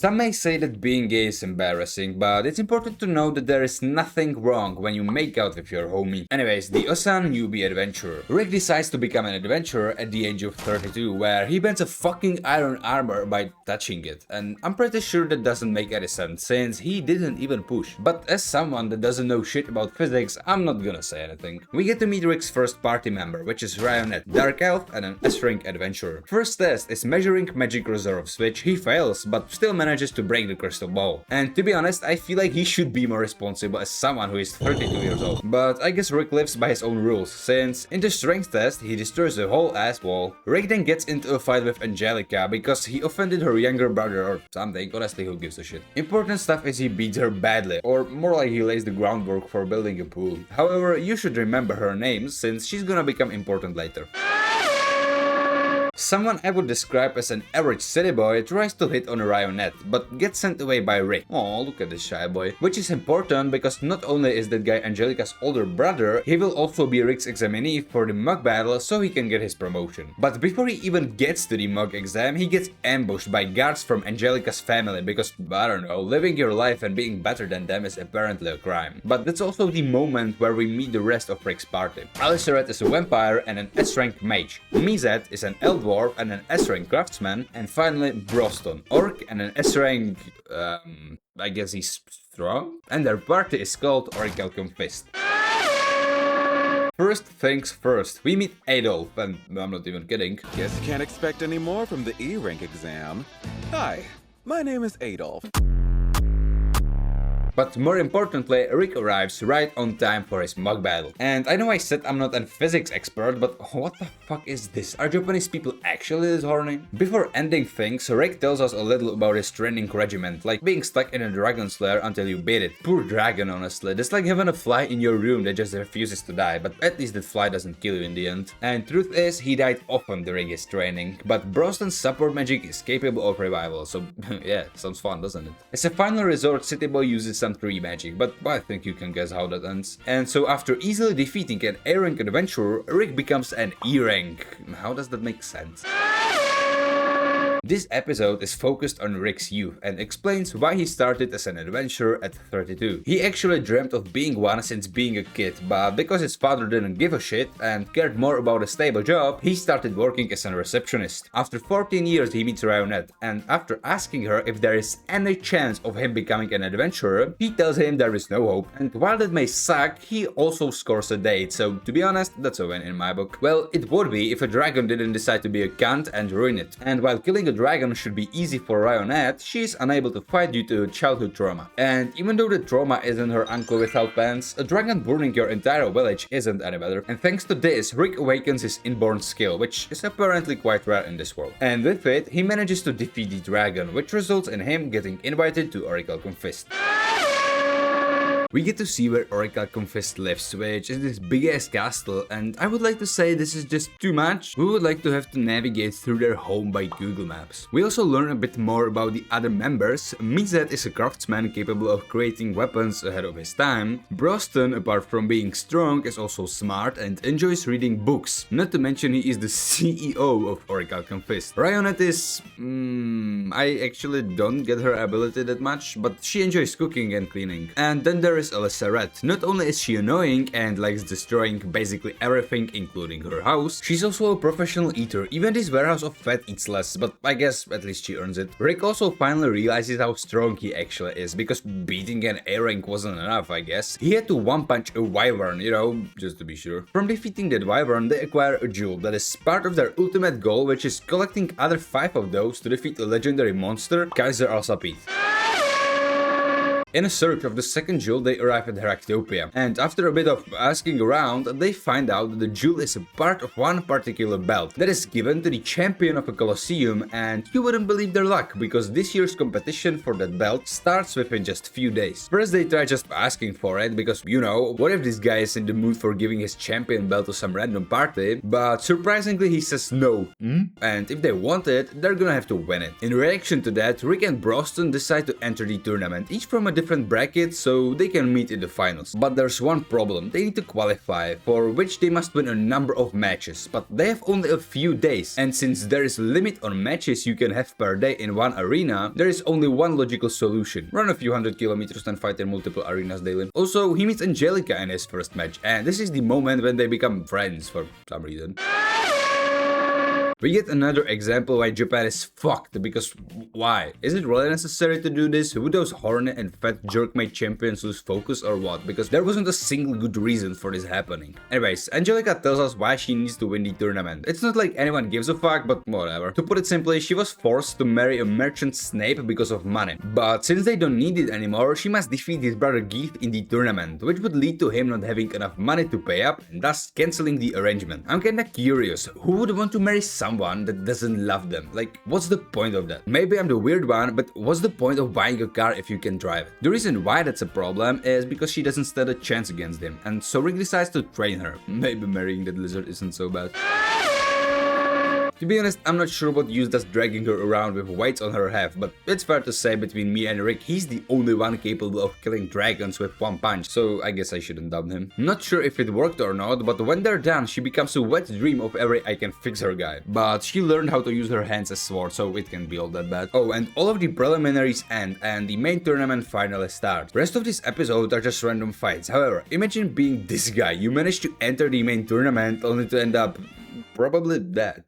Some may say that being gay is embarrassing, but it's important to know that there is nothing wrong when you make out with your homie. Anyways, the Ossan newbie adventurer. Rick decides to become an adventurer at the age of 32, where he bends a fucking iron armor by touching it, and I'm pretty sure that doesn't make any sense, since he didn't even push. But as someone that doesn't know shit about physics, I'm not gonna say anything. We get to meet Rick's first party member, which is Ryonet, Dark Elf and an S-rank adventurer. First test is measuring magic reserves, which he fails, but still manages to break the crystal ball. And to be honest, I feel like he should be more responsible as someone who is 32 years old. But I guess Rick lives by his own rules, since in the strength test he destroys the whole ass wall. Rick then gets into a fight with Angelica because he offended her younger brother or something, honestly who gives a shit. Important stuff is he beats her badly, or more like he lays the groundwork for building a pool. However, you should remember her name since she's gonna become important later. Someone I would describe as an average city boy tries to hit on Ryonet, but gets sent away by Rick. Oh, look at this shy boy. Which is important because not only is that guy Angelica's older brother, he will also be Rick's examinee for the mock battle so he can get his promotion. But before he even gets to the mock exam, he gets ambushed by guards from Angelica's family because, I don't know, living your life and being better than them is apparently a crime. But that's also the moment where we meet the rest of Rick's party. Aliceret is a vampire and an S-rank mage. Mizet is an elf dwarf and an S-rank craftsman, and finally Broston, orc and an S-rank, I guess he's strong? And their party is called Orichalcum Fist. First things first, we meet Adolf, and I'm not even kidding. Guess you can't expect any more from the E-rank exam. Hi, my name is Adolf. But more importantly, Rick arrives right on time for his mock battle. And I know I said I'm not a physics expert, but what the fuck is this? Are Japanese people actually this horny? Before ending things, Rick tells us a little about his training regimen, like being stuck in a dragon's lair until you beat it. Poor dragon, honestly. That's like having a fly in your room that just refuses to die, but at least that fly doesn't kill you in the end. And truth is, he died often during his training, but Broston's support magic is capable of revival, so yeah, sounds fun, doesn't it? As a final resort, City Boy uses some 3 magic, but I think you can guess how that ends. And so after easily defeating an A-rank adventurer, Rick becomes an E-rank. How does that make sense? This episode is focused on Rick's youth and explains why he started as an adventurer at 32. He actually dreamt of being one since being a kid, but because his father didn't give a shit and cared more about a stable job, he started working as a receptionist. After 14 years he meets Ryonet, and after asking her if there is any chance of him becoming an adventurer, he tells him there is no hope, and while that may suck, he also scores a date, so to be honest, that's a win in my book. Well, it would be if a dragon didn't decide to be a cunt and ruin it. And while killing a dragon should be easy for Ryonet, she is unable to fight due to childhood trauma. And even though the trauma isn't her uncle without pants, a dragon burning your entire village isn't any better. And thanks to this, Rick awakens his inborn skill, which is apparently quite rare in this world. And with it, he manages to defeat the dragon, which results in him getting invited to Orichalcum Fist. We get to see where Orichalcum Fist lives, which is this big-ass castle, and I would like to say this is just too much. We would like to have to navigate through their home by Google Maps. We also learn a bit more about the other members. Mizet is a craftsman capable of creating weapons ahead of his time. Broston, apart from being strong, is also smart and enjoys reading books. Not to mention he is the CEO of Orichalcum Fist. Ryonet is... I actually don't get her ability that much, but she enjoys cooking and cleaning. And then there is Aliceret. Not only is she annoying and likes destroying basically everything including her house, she's also a professional eater. Even this warehouse of fat eats less, but I guess at least she earns it. Rick also finally realizes how strong he actually is, because beating an A-rank wasn't enough, I guess. He had to one-punch a wyvern, you know, just to be sure. From defeating that wyvern, they acquire a jewel that is part of their ultimate goal, which is collecting other 5 of those to defeat a legendary monster, Kaiser Alsapith. In a search of the second jewel, they arrive at Heractopia, and after a bit of asking around, they find out that the jewel is a part of one particular belt that is given to the champion of a colosseum, and you wouldn't believe their luck, because this year's competition for that belt starts within just few days. First they try just asking for it, because, you know, what if this guy is in the mood for giving his champion belt to some random party, but surprisingly he says no. And if they want it, they're gonna have to win it. In reaction to that, Rick and Broston decide to enter the tournament, each from a different brackets so they can meet in the finals. But there's one problem, they need to qualify, for which they must win a number of matches, but they have only a few days. And since there is a limit on matches you can have per day in one arena, there is only one logical solution. Run a few hundred kilometers and fight in multiple arenas daily. Also, he meets Angelica in his first match, and this is the moment when they become friends for some reason. We get another example why Japan is fucked, because why? Is it really necessary to do this? Would those horny and fat jerk-made champions lose focus or what? Because there wasn't a single good reason for this happening. Anyways, Angelica tells us why she needs to win the tournament. It's not like anyone gives a fuck, but whatever. To put it simply, she was forced to marry a merchant Snape because of money. But since they don't need it anymore, she must defeat his brother Geeth in the tournament, which would lead to him not having enough money to pay up and thus cancelling the arrangement. I'm kinda curious, who would want to marry someone that doesn't love them? Like, what's the point of that? Maybe I'm the weird one, but what's the point of buying a car if you can drive it? The reason why that's a problem is because she doesn't stand a chance against him, and so Rick decides to train her. Maybe marrying that lizard isn't so bad. To be honest, I'm not sure what use does dragging her around with weights on her have, but it's fair to say between me and Rick, he's the only one capable of killing dragons with one punch, so I guess I shouldn't doubt him. Not sure if it worked or not, but when they're done, she becomes a wet dream of every I can fix her guy. But she learned how to use her hands as swords, so it can't be all that bad. Oh, and all of the preliminaries end, and the main tournament finally starts. Rest of this episode are just random fights. However, imagine being this guy. You manage to enter the main tournament only to end up probably dead.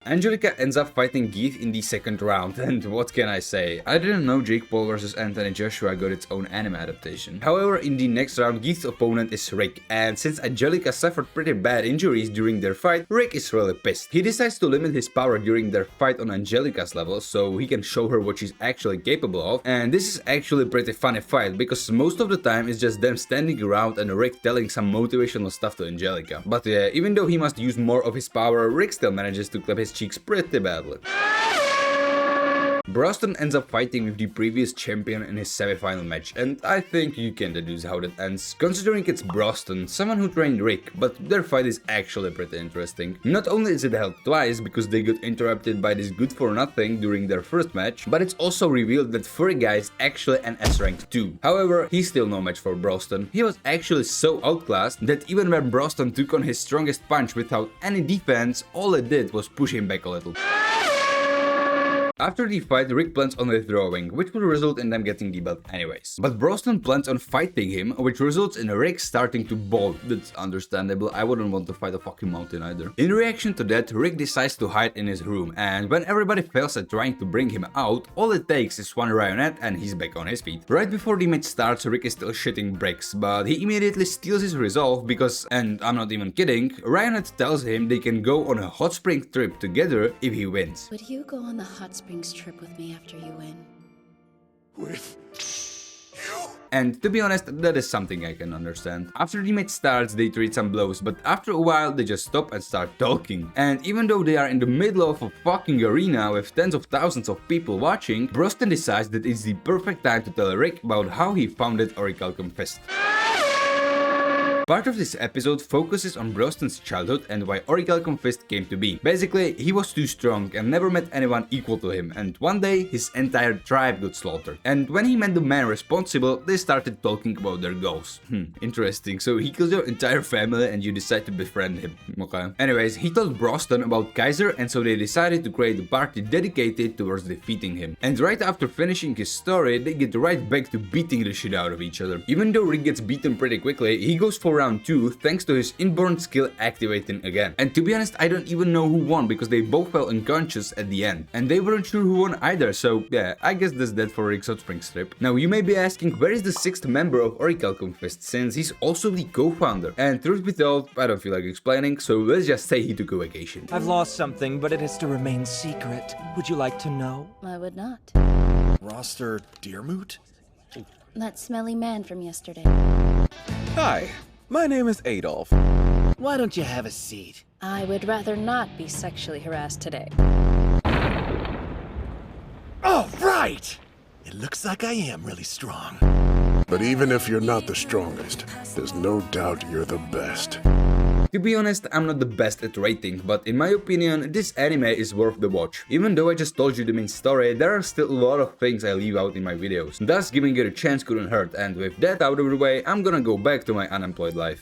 Angelica ends up fighting Geeth in the second round, and what can I say? I didn't know Jake Paul vs Anthony Joshua got its own anime adaptation. However, in the next round, Geeth's opponent is Rick, and since Angelica suffered pretty bad injuries during their fight, Rick is really pissed. He decides to limit his power during their fight on Angelica's level, so he can show her what she's actually capable of, and this is actually a pretty funny fight, because most of the time it's just them standing around and Rick telling some motivational stuff to Angelica. But yeah, even though he must use more of his power, Rick still manages to clap his cheeks pretty badly. Broston ends up fighting with the previous champion in his semi-final match, and I think you can deduce how that ends, considering it's Broston, someone who trained Rick, but their fight is actually pretty interesting. Not only is it held twice because they got interrupted by this good-for-nothing during their first match, but it's also revealed that Furry Guy is actually an S-rank 2. However, he's still no match for Broston. He was actually so outclassed that even when Broston took on his strongest punch without any defense, all it did was push him back a little. After the fight, Rick plans on withdrawing, which will result in them getting the belt anyways. But Brosnan plans on fighting him, which results in Rick starting to bolt. That's understandable, I wouldn't want to fight a fucking mountain either. In reaction to that, Rick decides to hide in his room, and when everybody fails at trying to bring him out, all it takes is one Rionet and he's back on his feet. Right before the match starts, Rick is still shitting bricks, but he immediately steals his resolve because, and I'm not even kidding, Rionet tells him they can go on a hot spring trip together if he wins. Would you go on the hot springs trip with me after you win? With you? And to be honest, that is something I can understand. After the match starts, they trade some blows, but after a while they just stop and start talking. And even though they are in the middle of a fucking arena with tens of thousands of people watching, Broston decides that it's the perfect time to tell Rick about how he founded Orichalcum Fist. Part of this episode focuses on Broston's childhood and why Orichalcum Fist came to be. Basically, he was too strong and never met anyone equal to him, and one day his entire tribe got slaughtered. And when he met the man responsible, they started talking about their goals. Interesting, so he kills your entire family and you decide to befriend him. Okay. Anyways, he told Broston about Kaiser, and so they decided to create a party dedicated towards defeating him. And right after finishing his story, they get right back to beating the shit out of each other. Even though Rick gets beaten pretty quickly, he goes for round 2 thanks to his inborn skill activating again. And to be honest, I don't even know who won because they both fell unconscious at the end. And they weren't sure who won either, so yeah, I guess that's that for Rick's Hot Spring strip. Now you may be asking, where is the 6th member of Orichalcum Fist, since he's also the co-founder? And truth be told, I don't feel like explaining, so let's just say he took a vacation. I've lost something, but it has to remain secret. Would you like to know? I would not. Roster Deermoot? That smelly man from yesterday. Hi, my name is Adolf. Why don't you have a seat? I would rather not be sexually harassed today. Oh, right! It looks like I am really strong. But even if you're not the strongest, there's no doubt you're the best. To be honest, I'm not the best at rating, but in my opinion, this anime is worth the watch. Even though I just told you the main story, there are still a lot of things I leave out in my videos. Thus, giving it a chance couldn't hurt, and with that out of the way, I'm gonna go back to my unemployed life.